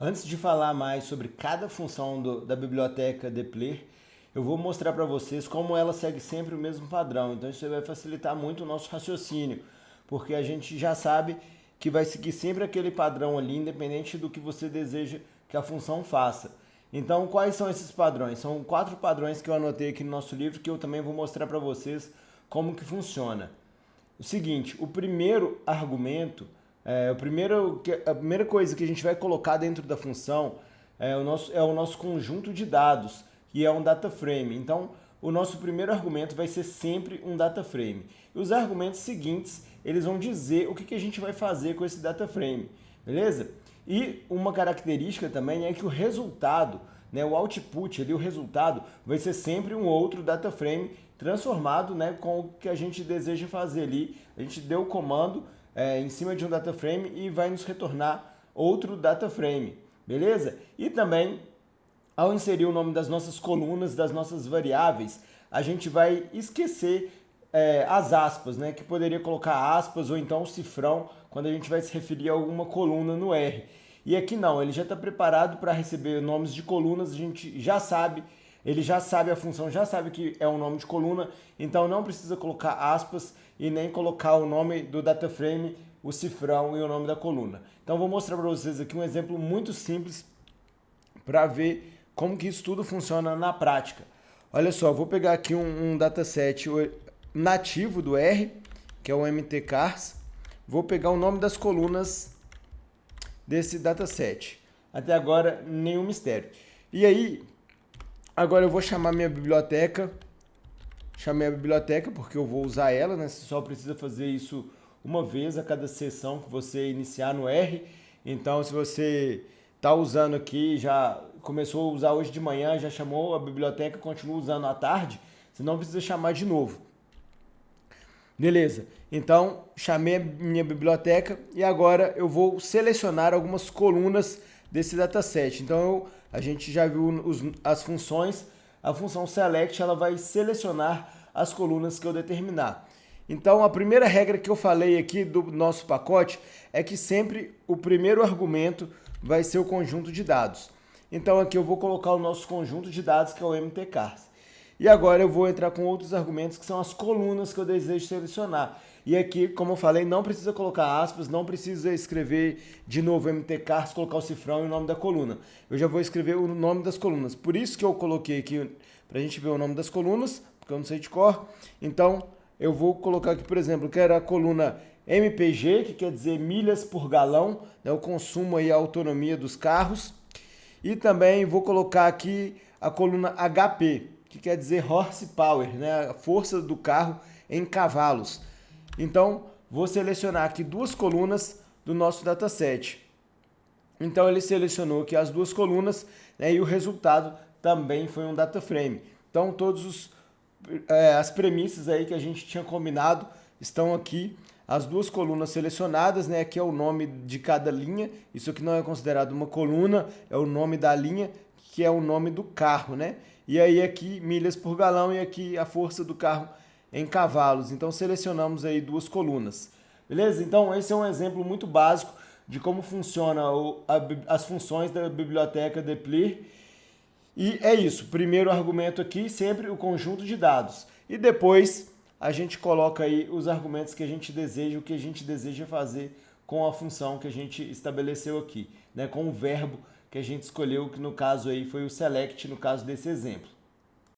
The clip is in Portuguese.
Antes de falar mais sobre cada função da biblioteca dplyr, eu vou mostrar para vocês como ela segue sempre o mesmo padrão. Então isso vai facilitar muito o nosso raciocínio, porque a gente já sabe que vai seguir sempre aquele padrão ali, independente do que você deseja que a função faça. Então, quais são esses padrões? São 4 padrões que eu anotei aqui no nosso livro, que eu também vou mostrar para vocês como que funciona. O seguinte, o primeiro argumento, a primeira coisa que a gente vai colocar dentro da função é o nosso conjunto de dados, que é um data frame. Então, o nosso primeiro argumento vai ser sempre um data frame. E os argumentos seguintes, eles vão dizer o que a gente vai fazer com esse data frame, beleza? E uma característica também é que o resultado, né, o output ali, o resultado, vai ser sempre um outro data frame transformado, né, com o que a gente deseja fazer ali. A gente deu o comando em cima de um data frame e vai nos retornar outro data frame, beleza? E também, ao inserir o nome das nossas colunas, das nossas variáveis, a gente vai esquecer as aspas, né, que poderia colocar aspas ou então cifrão quando a gente vai se referir a alguma coluna no R. E aqui não, ele já está preparado para receber nomes de colunas, a gente já sabe, ele já sabe, a função já sabe que é um nome de coluna, então não precisa colocar aspas e nem colocar o nome do data frame, o cifrão e o nome da coluna. Então vou mostrar para vocês aqui um exemplo muito simples para ver como que isso tudo funciona na prática. Olha só, vou pegar aqui um dataset nativo do R, que é o mtcars. Vou pegar o nome das colunas desse dataset. Até agora, nenhum mistério. E aí, agora eu vou chamar minha biblioteca. Chamei a biblioteca porque eu vou usar ela, né? Você só precisa fazer isso uma vez a cada sessão que você iniciar no R. Então, se você está usando aqui, já começou a usar hoje de manhã, já chamou a biblioteca, continua usando à tarde, você não precisa chamar de novo. Beleza, então chamei a minha biblioteca e agora eu vou selecionar algumas colunas desse dataset. Então a gente já viu as funções, a função select ela vai selecionar as colunas que eu determinar. Então a primeira regra que eu falei aqui do nosso pacote é que sempre o primeiro argumento vai ser o conjunto de dados. Então aqui eu vou colocar o nosso conjunto de dados que é o mtcars. E agora eu vou entrar com outros argumentos que são as colunas que eu desejo selecionar. E aqui, como eu falei, não precisa colocar aspas, não precisa escrever de novo mtcars, colocar o cifrão e o nome da coluna. Eu já vou escrever o nome das colunas. Por isso que eu coloquei aqui, para a gente ver o nome das colunas, porque eu não sei de cor. Então, eu vou colocar aqui, por exemplo, que era a coluna MPG, que quer dizer milhas por galão, né, o consumo e a autonomia dos carros. E também vou colocar aqui a coluna HP, que quer dizer horsepower, né? A força do carro em cavalos. Então, vou selecionar aqui duas colunas do nosso dataset. Então, ele selecionou aqui as duas colunas, né? E o resultado também foi um data frame. Então, as premissas aí que a gente tinha combinado estão aqui. As duas colunas selecionadas, né? Aqui é o nome de cada linha. Isso aqui não é considerado uma coluna, é o nome da linha, que é o nome do carro, né? E aí aqui milhas por galão e aqui a força do carro em cavalos. Então selecionamos aí duas colunas. Beleza? Então esse é um exemplo muito básico de como funciona as funções da biblioteca dplyr. E é isso. Primeiro argumento aqui, sempre o conjunto de dados. E depois a gente coloca aí os argumentos que a gente deseja, o que a gente deseja fazer com a função que a gente estabeleceu aqui, né? Com o verbo que a gente escolheu, que no caso aí foi o select, no caso desse exemplo.